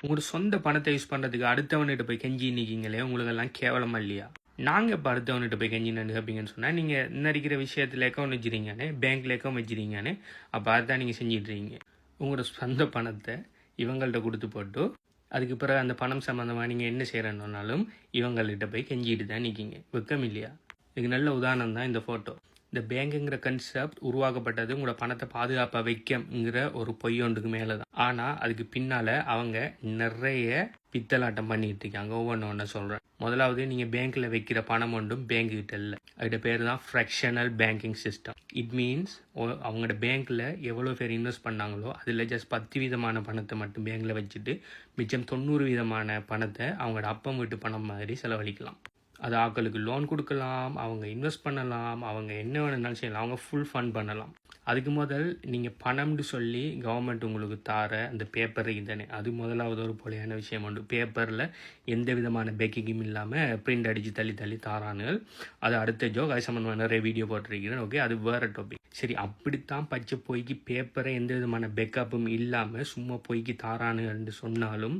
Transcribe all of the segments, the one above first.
உங்களோட சொந்த பணத்தை யூஸ் பண்ணுறதுக்கு அடுத்தவன்கிட்ட போய் கெஞ்சி நிற்கிங்களே, உங்களுக்கெல்லாம் கேவலமா இல்லையா? நாங்கள் இப்போ அடுத்தவன்கிட்ட போய் கெஞ்சி நினைப்பீங்கன்னு சொன்னால், நீங்கள் இன்னடிக்கிற விஷயத்தில் அக்கௌண்ட் வச்சுருங்கன்னு, பேங்க்கில் அக்கௌண்ட் வச்சுருங்கன்னு, அப்போ அதுதான் நீங்கள் செஞ்சிட்ருக்கீங்க. உங்களோட சொந்த பணத்தை இவங்கள்ட்ட கொடுத்து போட்டு, அதுக்கு பிறகு அந்த பணம் சம்மந்தமாக நீங்கள் என்ன செய்கிறேன்னாலும் இவங்கள்கிட்ட போய் கெஞ்சிட்டு தான் நிற்கிங்க. வெக்கம் இல்லையா? இதுக்கு நல்ல உதாரணம் தான் இந்த ஃபோட்டோ. இந்த பேங்குங்கிற கன்செப்ட் உருவாக்கப்பட்டது உங்களோட பணத்தை பாதுகாப்பாக வைக்கங்கிற ஒரு பொய்யொன்றுக்கு மேலே தான். ஆனால் அதுக்கு பின்னால் அவங்க நிறைய பித்தலாட்டம் பண்ணிட்டு இருக்காங்க. ஒவ்வொன்று சொல்கிறேன். முதலாவது, நீங்கள் பேங்க்கில் வைக்கிற பணம் ஒன்றும் பேங்க்கிட்ட இல்லை. அதோட பேர் தான் fractional banking system. It means அவங்களோட பேங்க்கில் எவ்வளோ பேர் இன்வெஸ்ட் பண்ணாங்களோ அதில் ஜஸ்ட் 10% பணத்தை மட்டும் பேங்க்கில் வச்சுட்டு மிச்சம் 90% பணத்தை அவங்களோட அப்பம் வீட்டு பணம் மாதிரி செலவழிக்கலாம். அது ஆக்களுக்கு லோன் கொடுக்கலாம், அவங்க இன்வெஸ்ட் பண்ணலாம், அவங்க என்ன வேணுனாலும் செய்யலாம், அவங்க ஃபுல் ஃபண்ட் பண்ணலாம். அதுக்கு முதல் நீங்கள் பணம்னு சொல்லி கவர்மெண்ட் உங்களுக்கு தார அந்த பேப்பர் இதுதானே, அது முதலாவது ஒரு போலியான விஷயம் உண்டு. பேப்பரில் எந்த விதமான பேக்கிங்கும் இல்லாமல் பிரிண்ட் அடித்து தள்ளி தாரானுகள். அது அடுத்த ஜோக், அது சம்மந்தமாக நிறைய வீடியோ போட்டிருக்கிறேன். ஓகே, அது வேறு டாபிக். சரி, அப்படித்தான் பச்சை பொய்க்கு பேப்பரை எந்த விதமான பேக்கப்பும் இல்லாமல் சும்மா பொய்க்கு தாரானுகள்னு சொன்னாலும்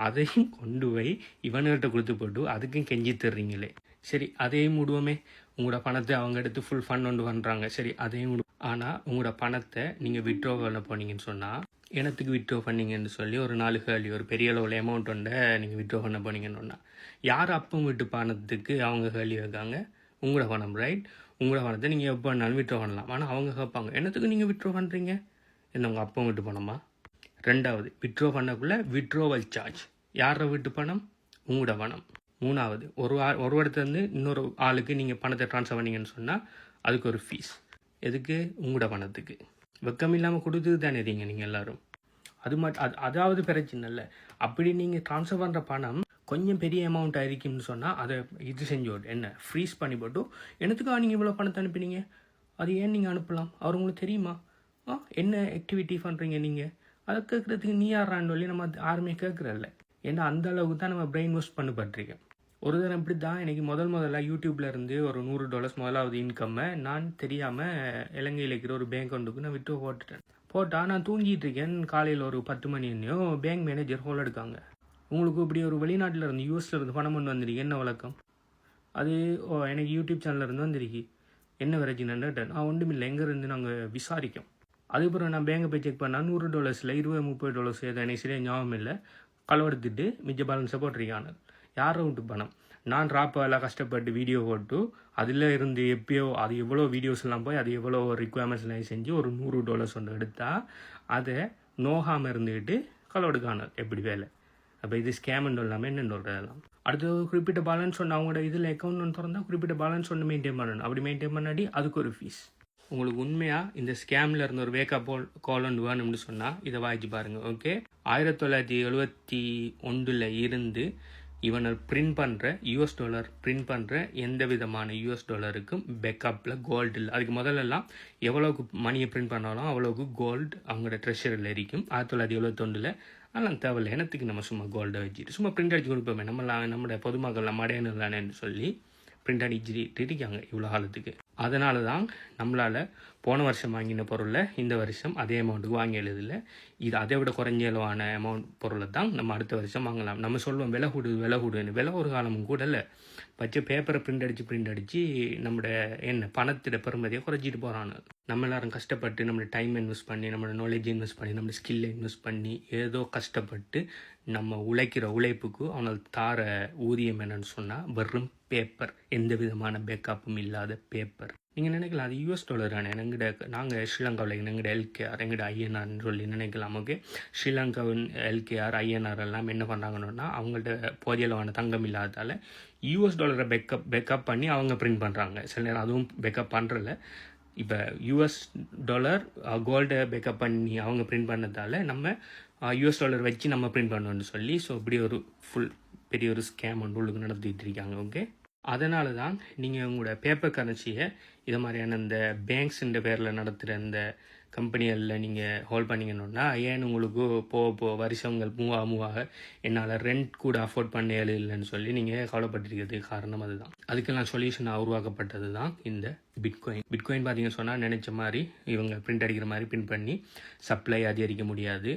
அதையும் கொண்டு போய் இவன்கிட்ட கொடுத்து போட்டு அதுக்கும் கெஞ்சி தர்றீங்களே. சரி, அதையும் விடுவோமே. உங்களோட பணத்தை அவங்க எடுத்து ஃபுல் ஃபண்ட் ஒன்று பண்ணுறாங்க. சரி, அதையும் விடுவோம். ஆனால் உங்களோட பணத்தை நீங்கள் விட்ரோ பண்ண போனீங்கன்னு சொன்னால், எனத்துக்கு விட்ரோ பண்ணீங்கன்னு சொல்லி ஒரு 4 கேள்வி, ஒரு பெரிய அளவில் அமௌண்ட் ஒன்றை நீங்கள் விட்ரோ பண்ண போனீங்கன்னு சொன்னால், யார் அப்பம் விட்டு பணத்துக்கு அவங்க கேள்வி வைக்காங்க? உங்களோட பணம், ரைட்? உங்களோட பணத்தை நீங்கள் எப்போ வேணாலும் விட்ரோ பண்ணலாம். ஆனால் அவங்க கேட்பாங்க, என்னத்துக்கு நீங்கள் விட்ரோ பண்ணுறீங்க? என்ன உங்கள் அப்பம் விட்டு பணமா? ரெண்டாவது, விட்ரோ பண்ணக்குள்ள விட்ரோவல் சார்ஜ். யார வீட்டு பணம்? உங்களோட பணம். மூணாவது, ஒரு இடத்துலேருந்து இன்னொரு ஆளுக்கு நீங்கள் பணத்தை ட்ரான்ஸ்ஃபர் பண்ணீங்கன்னு சொன்னால் அதுக்கு ஒரு ஃபீஸ். எதுக்கு? உங்களோட பணத்துக்கு. வெக்கம் இல்லாமல் கொடுத்து தானே இருங்க நீங்கள் எல்லோரும். அதாவது பிரச்சனை இல்லை. அப்படி நீங்கள் ட்ரான்ஸ்ஃபர் பண்ணுற பணம் கொஞ்சம் பெரிய அமௌண்ட் ஆயிருக்குன்னு சொன்னால் அதை இது செஞ்சோடு என்ன ஃப்ரீஸ் பண்ணி போட்டு, எனத்துக்காக நீங்கள் இவ்வளோ பணத்தை அனுப்பினீங்க, அது ஏன் நீங்கள் அனுப்பலாம்? அவர் உங்களுக்கு தெரியுமா? என்ன ஆக்டிவிட்டி பண்ணுறீங்க நீங்கள்? அதை கேட்குறதுக்கு நீ யாரான்னு சொல்லி நம்ம யாருமே கேட்குறதில்ல. ஏன்னா அந்த அளவுக்கு தான் நம்ம பிரெயின் வாஷ் பண்ணப்பட்டிருக்கேன். ஒரு தரம் இப்படி தான் எனக்கு முதல்ல யூடியூப்ல இருந்து ஒரு $100 முதலாவது இன்கம்மை நான் தெரியாமல் இலங்கையில் இருக்கிற ஒரு பேங்க் அக்கௌண்ட்டுக்கு நான் விட்டு போட்டால் நான் தூங்கிட்டு இருக்கேன். காலையில் ஒரு 10 மணி என்னையோ பேங்க் மேனேஜர் ஹோல் எடுக்காங்க. உங்களுக்கு இப்படி ஒரு வெளிநாட்டில் இருந்து யூஎஸ்ல இருந்து பணம் கொண்டு வந்திருக்கு, என்ன வழக்கம்? அது எனக்கு யூடியூப் சேனலில் இருந்து வந்திருக்கு. என்ன பிரச்சனைன்னு நான் ஒன்றுமில்லை, எங்கேருந்து நாங்கள் விசாரிக்கோம். அதுக்கப்புறம் நான் பேங்கை போய் செக் பண்ணால் $100 $20-30 ஏதோ சரியாக ஞாபகம் இல்லை, களவெடுத்துட்டு மிச்ச பேலன்ஸை போட்டிருக்காங்க. யாரை விட்டு பணம்? நான் ராப்பெல்லாம் கஷ்டப்பட்டு வீடியோ போட்டு அதில் இருந்து எப்பயோ அது எவ்வளோ வீடியோஸ் எல்லாம் போய் அது எவ்வளோ ரிக்வயர்மெண்ட்ஸ் எல்லாம் செஞ்சு ஒரு $100 ஒன்று எடுத்தால் அதை நோகாமல் இருந்துக்கிட்டு களவெடுக்கான எப்படி வேலை? அப்போ இது ஸ்கேம்னு இல்லாமல் என்னென்னு சொல்கிறதெல்லாம். அடுத்து குறிப்பிட்ட பேலன்ஸ் ஒன்று அவங்களோட இதில் அக்கௌண்ட் ஒன்று திறந்தால் குறிப்பிட்ட பேலன்ஸ் ஒன்று மெயின்டைன் பண்ணணும். அப்படி மெயின்டைன் பண்ணாடி அதுக்கு ஒரு ஃபீஸ். உங்களுக்கு உண்மையாக இந்த ஸ்கேமில் இருந்த ஒரு வேக்கப் கால் ஒன்று வேணும்னு சொன்னால் இதை வாய்ச்சி பாருங்கள். ஓகே, 1971 இருந்து இவனை பிரிண்ட் பண்ணுற $, பிரிண்ட் பண்ணுற எந்த விதமான $க்கும் பேக்கப்பில் கோல்டு இல்லை. அதுக்கு முதல்லலாம் எவ்வளோக்கு மணியை பிரிண்ட் பண்ணாலும் அவ்வளோக்கு கோல்டு அவங்களோட ட்ரெஷரில் இருக்கும். 1971 அதெல்லாம் தேவையில்லை, எனத்துக்கு நம்ம சும்மா கோல்டை வச்சுட்டு சும்மா பிரிண்ட் அடிச்சு கொடுப்போமே, நம்மளோட பொதுமக்கள் மடையன்னு சொல்லி பிரிண்ட் அடிச்சுட்டு இருக்காங்க இவ்வளோ காலத்துக்கு. அதனால தான் நம்மளால் போன வருஷம் வாங்கின பொருளை இந்த வருஷம் அதே அமௌண்ட்டுக்கு வாங்கி எழுதில்லை. இது அதை விட குறைஞ்ச அளவான அமௌண்ட் பொருளை தான் நம்ம அடுத்த வருஷம் வாங்கலாம். நம்ம சொல்லுவோம் விலை கூடுன்னு. விலை ஒரு காலமும் கூட இல்லை. பச்சை பேப்பரை பிரிண்ட் அடித்து நம்மளோட பணத்திட பெருமதியை குறைச்சிட்டு போகிறாங்க. நம்ம எல்லாரும் கஷ்டப்பட்டு நம்மளோட டைம் இன்வெஸ்ட் பண்ணி, நம்மளோட நாலேஜ் இன்வெஸ்ட் பண்ணி, நம்மளோட ஸ்கில்லை இன்வெஸ்ட் பண்ணி ஏதோ கஷ்டப்பட்டு நம்ம உழைக்கிற உழைப்புக்கு அவனால் தார ஊதியம் என்னன்னு சொன்னால் வெறும் பேப்பர், எந்த விதமான பேக்கப்பும் இல்லாத பேப்பர். நீங்கள் நினைக்கலாம் அது $, நாங்கள் ஸ்ரீலங்காவில் எங்கள்கிட்ட LKR எங்கள்கிட்ட INRன்னு சொல்லி நினைக்கலாம். ஓகே, ஸ்ரீலங்காவின் LKR INR எல்லாம் என்ன பண்ணுறாங்கன்னா அவங்கள்ட்ட போதியளவான தங்கம் இல்லாததால் $, பேக்கப் பண்ணி அவங்க பிரிண்ட் பண்ணுறாங்க. சில நேரம் அதுவும் பேக்கப் பண்ணுறல. இப்போ $, கோல்டை பேக்கப் பண்ணி அவங்க பிரிண்ட் பண்ணதால் நம்ம $, வச்சு நம்ம பிரிண்ட் பண்ணணும்னு சொல்லி ஸோ இப்படி ஒரு பெரிய ஒரு ஸ்கேம் ஒன்று உள்ளுக்கு நடத்திட்டு இருக்காங்க. ஓகே, அதனால தான் நீங்கள் உங்களோட பேப்பர் கரன்சியை இது மாதிரியான இந்த பேங்க்ஸுன்ற பேரில் நடத்துகிற இந்த கம்பெனிகளில் நீங்கள் ஹோல்ட் பண்ணிக்கணுன்னா ஏன் உங்களுக்கு போக வருஷங்கள் மூவாக என்னால் ரெண்ட் கூட அஃபோர்ட் பண்ண இல்லைன்னு சொல்லி நீங்கள் கவலைப்பட்டிருக்கிறதுக்கு காரணம் அதுதான். அதுக்கெல்லாம் சொல்யூஷனாக உருவாக்கப்பட்டது தான் இந்த பிட்காயின். பார்த்தீங்கன்னு சொன்னால் நினச்ச மாதிரி இவங்க பிரிண்ட் அடிக்கிற மாதிரி பிரிண்ட் பண்ணி சப்ளை அதிகரிக்க முடியாது,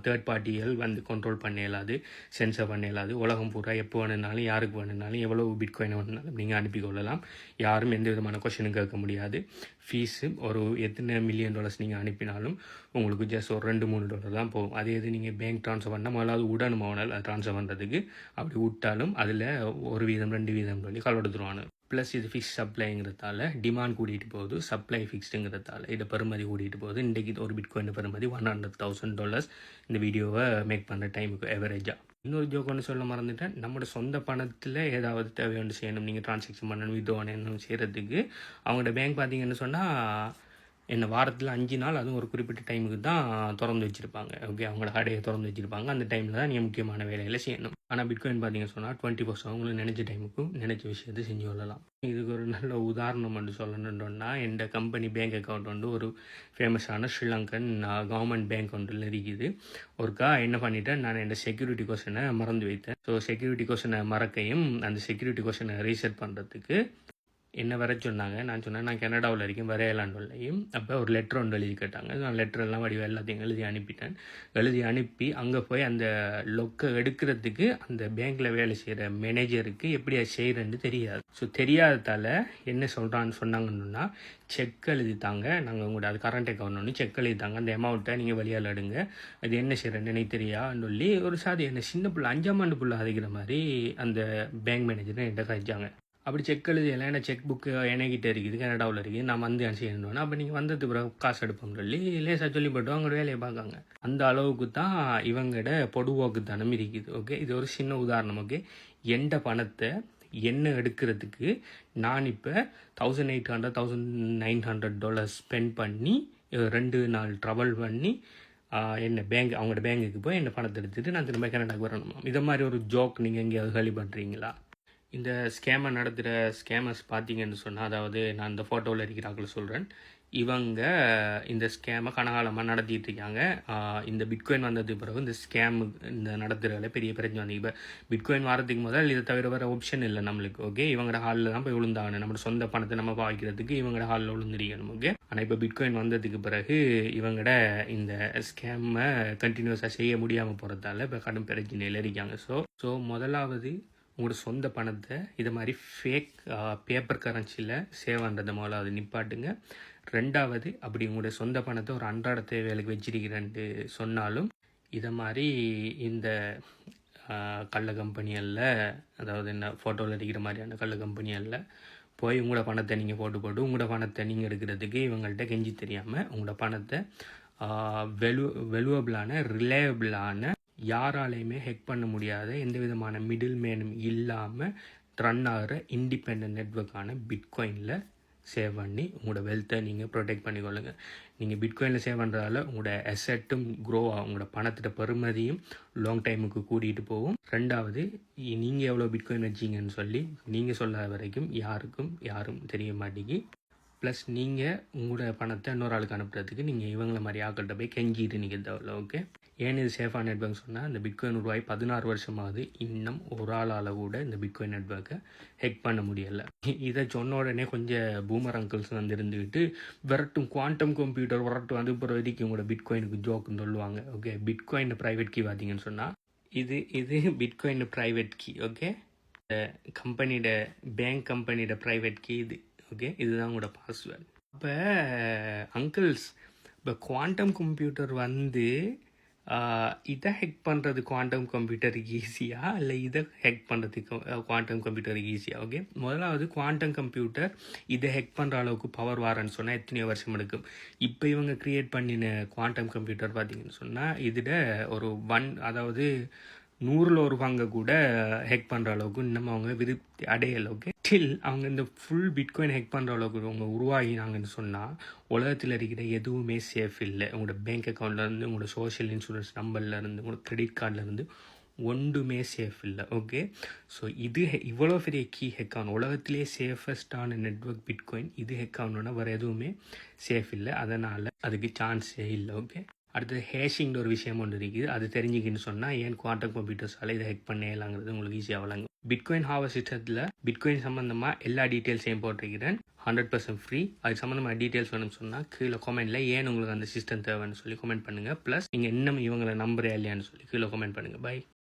தேர்ட் பார்ட்டிகள் வந்து கண்ட்ரோல் பண்ண இயலாது, சென்சர் பண்ண இயலாது. உலகம் பூரா எப்போ வேணுனாலும் யாருக்கு வேணுனாலும் எவ்வளவு பிட்காயின் வேணுனாலும் நீங்கள் அனுப்பிக்கொள்ளலாம். யாரும் எந்த விதமான கொஷனும் கேட்க முடியாது. ஃபீஸு ஒரு எத்தனை $1 million நீங்கள் அனுப்பினாலும் உங்களுக்கு ஜஸ்ட் ஒரு $2-3 தான் போகும். அதே இது நீங்கள் பேங்க் ட்ரான்ஸ்ஃபர் பண்ணால் முதலாவது உடனும் அவனால் அது ட்ரான்ஸ்ஃபர் பண்ணுறதுக்கு. அப்படி விட்டாலும் அதில் 1% 2% சொல்லி கலவெடுத்துருவானு. ப்ளஸ் இது ஃபிக்ஸ் சப்ளைங்கிறதால டிமாண்ட் கூட்டிகிட்டு போகுது, சப்ளை ஃபிக்ஸ்டுங்கிறதால இதை பெறுமதி கூட்டிகிட்டு போகுது. இன்றைக்கி ஒரு பிட்காயின் பெறுமதி $100,000 இந்த வீடியோவை மேக் பண்ணுற டைமுக்கு எவரேஜாக. இன்னொரு ஜோக் ஒன்று சொல்ல மறந்துட்டேன். நம்மளோட சொந்த பணத்தில் ஏதாவது தேவையான செய்யணும், நீங்கள் ட்ரான்சாக்ஷன் பண்ணணும், வித்ட்ராவல் செய்கிறதுக்கு அவங்களோட பேங்க் பார்த்தீங்கன்னு சொன்னால் என்ன வாரத்தில் 5 நாள் அதுவும் ஒரு குறிப்பிட்ட டைமுக்கு தான் திறந்து வச்சுருப்பாங்க. ஓகே, அவங்களோட கடையை திறந்து வச்சுருப்பாங்க. அந்த டைமில் தான் நீங்கள் முக்கியமான வேலைகளை செய்யணும். ஆனால் பிட்காயின் பார்த்தீங்கன்னு சொன்னால் 24 அவங்களும் நினச்ச டைமுக்கும் நினச்ச விஷயத்தை செஞ்சு கொள்ளலாம். இதுக்கு ஒரு நல்ல உதாரணம் வந்து சொல்லணுன்றோன்னா, எந்த கம்பெனி பேங்க் அக்கௌண்ட் வந்து ஒரு ஃபேமஸான ஸ்ரீலங்கன் கவர்மெண்ட் பேங்க் ஒன்றில் இருக்குது. ஒருக்கா என்ன பண்ணிட்டேன், நான் என் செக்யூரிட்டி கொஷனை மறந்து வைத்தேன். ஸோ செக்யூரிட்டி கொஷனை மறக்கையும் அந்த செக்யூரிட்டி கொஷனை ரீசெட் பண்ணுறதுக்கு என்ன வர சொன்னாங்க. நான் சொன்னேன் நான் கனடாவில் இருக்கேன், வரையலான்லையும். அப்போ ஒரு லெட்டர் ஒன்று எழுதி கேட்டாங்க. நான் லெட்டரெல்லாம் வடிவம் எல்லாத்தையும் எழுதி அனுப்பிட்டேன். எழுதி அனுப்பி அங்கே போய் அந்த லொக்கை எடுக்கிறதுக்கு அந்த பேங்க்கில் வேலை செய்கிற மேனேஜருக்கு எப்படி அது செய்கிறேன்னு தெரியாது. ஸோ தெரியாததால் என்ன சொன்னாங்கன்னா செக் எழுதித்தாங்க, நாங்கள் உங்களோட அது கரண்ட் அக்கௌண்ட் ஒன்று செக் எழுதித்தாங்க, அந்த அமௌண்ட்டை நீங்கள் வெளியால் எடுங்க, அது என்ன செய்கிறேன்னு எனக்கு தெரியான்னு சொல்லி ஒரு சாதி என்ன சின்ன பிள்ளை 5ஆம் ஆண்டு பிள்ளை அதிக்கிற மாதிரி அந்த பேங்க் மேனேஜரை என்கிட்ட கழிச்சாங்க. அப்படி செக் எழுதியெல்லாம் ஏன்னா செக் புக்கு என்கிட்ட இருக்குது, கனடாவில் இருக்குது, நான் வந்து செய்யணுன்னா அப்போ நீங்கள் வந்தது பிறகு காசு எடுப்போம்னு சொல்லி லேசாக சொல்லிப்பட்டு அவங்க வேலையை பார்க்காங்க. அந்த அளவுக்கு தான் இவங்கட பொடுவோக்குத்தனம் இருக்குது. ஓகே, இது ஒரு சின்ன உதாரணம். ஓகே, எந்த பணத்தை என்ன எடுக்கிறதுக்கு நான் இப்போ $1,800 $1,900 ஸ்பெண்ட் பண்ணி 2 நாள் ட்ராவல் பண்ணி என்ன பேங்க் அவங்களோட பேங்குக்கு போய் என்ன பணத்தை எடுத்துகிட்டு நான் திரும்ப கனடாக்கு வரணுமா? இதை மாதிரி ஒரு ஜோக் நீங்கள் எங்கேயாவது கேள்வி பண்ணுறீங்களா? இந்த ஸ்கேமை நடத்துகிற ஸ்கேமர்ஸ் பார்த்தீங்கன்னு சொன்னால், அதாவது நான் இந்த ஃபோட்டோவில் இருக்கிறாங்கள சொல்கிறேன், இவங்க இந்த ஸ்கேமை கனகாலமாக நடத்திட்டு இருக்காங்க. இந்த பிட்காயின் வந்ததுக்கு பிறகு இந்த ஸ்கேமு இந்த நடத்துகிறதுல பெரிய பிரச்சனை வந்து இப்போ பிட்காயின் வரதுக்கு முதல் இதை தவிர வேறு ஆப்ஷன் இல்லை நம்மளுக்கு. ஓகே, இவங்களோட ஹாலில் தான் போய் விழுந்தாகணும். நம்மளோட சொந்த பணத்தை நம்ம பாய்க்கிறதுக்கு இவங்களோட ஹாலில் விழுந்துருக்கணும். ஓகே, ஆனால் இப்போ பிட்காயின் வந்ததுக்கு பிறகு இவங்களோட இந்த ஸ்கேமை கண்டினியூஸாக செய்ய முடியாமல் போகிறதால இப்போ கடும் பிரச்சனையில் இருக்காங்க. ஸோ முதலாவது உங்களோட சொந்த பணத்தை இது மாதிரி ஃபேக் பேப்பர் கரன்சியில் சேவ் பண்ணுறதை முதல்ல நிப்பாட்டுங்க. 2வது, அப்படி உங்களுடைய சொந்த பணத்தை ஒரு அன்றாட தேவைகளுக்கு வச்சிருக்கிறேன்ட்டு சொன்னாலும் இதை மாதிரி இந்த கள்ள கம்பெனிகளில், அதாவது என்ன ஃபோட்டோவில் இருக்கிற மாதிரியான கள்ள கம்பெனிகளில் போய் உங்களோட பணத்தை நீங்கள் போட்டு உங்களோட பணத்தை நீங்கள் எடுக்கிறதுக்கு இவங்கள்ட்ட கெஞ்சி தெரியாமல் உங்களோட பணத்தை வெலுவபிளான ரிலையபிளான யாராலையுமே ஹேக் பண்ண முடியாத எந்த விதமான மிடில் மேனும் இல்லாமல் ரன் ஆகிற இண்டிபெண்ட் நெட்வொர்க்கான பிட்காயினில் சேவ் பண்ணி உங்களோட வெல்த்தை நீங்கள் ப்ரொடெக்ட் பண்ணிக்கொள்ளுங்கள். நீங்கள் பிட்காயினில் சேவ் பண்ணுறதால உங்களோட அசெட்டும் க்ரோ ஆகும், உங்களோட பணத்தோட பெறுமதியும் லாங் டைமுக்கு கூட்டிகிட்டு போகும். 2வது, நீங்கள் எவ்வளோ பிட்காயின் வச்சிங்கன்னு சொல்லி நீங்கள் சொல்லாத வரைக்கும் யாரும் தெரிய மாட்டேங்கி. ப்ளஸ் நீங்கள் உங்களோட பணத்தை இன்னொரு ஆளுக்கு அனுப்புறதுக்கு நீங்கள் இவங்களை மாதிரி ஆக்கள்கிட்ட போய் கெஞ்சிட்டு நீங்கள் தேவையில்ல. ஓகே, ஏன் இது சேஃபான நெட்வொர்க் சொன்னால், இந்த பிட்காயின் உருவாகி 16 வருஷமாகுது, இன்னும் ஒரு ஆளால் கூட இந்த பிட்காயின் நெட்வொர்க்கை ஹேக் பண்ண முடியலை. இதை சொன்ன உடனே கொஞ்சம் பூமர் அங்கிள்ஸ் வந்து இருந்துக்கிட்டு விரட்டும் குவாண்டம் கம்ப்யூட்டர் விரட்டும் அது பிற வரைக்கும் உங்களோட பிட்காயினுக்கு ஜோக்குன்னு சொல்லுவாங்க. ஓகே, பிட்காயின் ப்ரைவேட் கீ பார்த்தீங்கன்னு சொன்னால் இது பிட்காயின் ப்ரைவேட் கீ. ஓகே, கம்பெனியோட பேங்க் கம்பெனியோட ப்ரைவேட் கீ இது. ஓகே, இதுதான் உங்களோட பாஸ்வேர்டு. அப்போ அங்கிள்ஸ், இப்போ குவாண்டம் கம்ப்யூட்டர் வந்து இதை ஹேக் பண்ணுறது குவாண்டம் கம்ப்யூட்டருக்கு ஈஸியாக இல்லை இதை ஹேக் பண்ணுறதுக்கு குவாண்டம் கம்ப்யூட்டருக்கு ஈஸியாக? ஓகே, முதலாவது குவாண்டம் கம்ப்யூட்டர் இதை ஹேக் பண்ணுற அளவுக்கு பவர் வாரன்னு சொன்னால் எத்தனையோ வருஷம் எடுக்கும். இப்போ இவங்க க்ரியேட் பண்ணின குவாண்டம் கம்ப்யூட்டர் பார்த்தீங்கன்னு சொன்னால் இதில் ஒரு அதாவது 100ல் ஒரு பங்கை கூட ஹேக் பண்ணுற அளவுக்கு இன்னும் அவங்க விருத்தி அடையலை. ஓகே, ஸ்டில் அவங்க இந்த ஃபுல் பிட்காயின் ஹேக் பண்ணுற அளவுக்கு அவங்க உருவாகினாங்கன்னு சொன்னால் உலகத்தில் இருக்கிற எதுவுமே சேஃப் இல்லை. உங்களோட பேங்க் அக்கௌண்ட்லேருந்து, உங்களோட சோஷியல் இன்சூரன்ஸ் நம்பர்லேருந்து, உங்களோட கிரெடிட் கார்டிலேருந்து ஒன்றுமே சேஃப் இல்லை. ஓகே, ஸோ இது இவ்வளோ பெரிய கீ ஹேக் ஆகணும், உலகத்திலே சேஃபஸ்டான நெட்வொர்க் பிட்காயின் இது ஹேக் ஆகணுன்னா வேறு எதுவுமே சேஃப் இல்லை. அதனால் அதுக்கு சான்ஸே இல்லை. ஓகே, அடுத்தது ஹேஷிங்கிற ஒரு விஷயம் ஒன்று இருக்குது. அது தெரிஞ்சுக்கின்னு சொன்னால் ஏன் குவாண்டம் கம்ப்யூட்டர்ஸால் இதை ஹேக் பண்ணலாங்கிறது உங்களுக்கு ஈஸியாக வழங்கும். பிட்காயின் ஹார்வெஸ்ட் சிஸ்டத்தில் பிட்காயின் சம்மந்தமாக எல்லா டீட்டெயில்ஸையும் போட்டிருக்கிறேன். 100% ஃப்ரீ. அது சம்மந்தமாக டீட்டெயில்ஸ் வேணும்னு சொன்னால் கீழே கமெண்ட்டில் ஏன் உங்களுக்கு அந்த சிஸ்டம் தேவைன்னு சொல்லி கமெண்ட் பண்ணுங்கள். ப்ளஸ் நீங்கள் இன்னும் இவங்களை நம்புறே இல்லையான்னு சொல்லி கீழே கமெண்ட் பண்ணுங்கள். பை.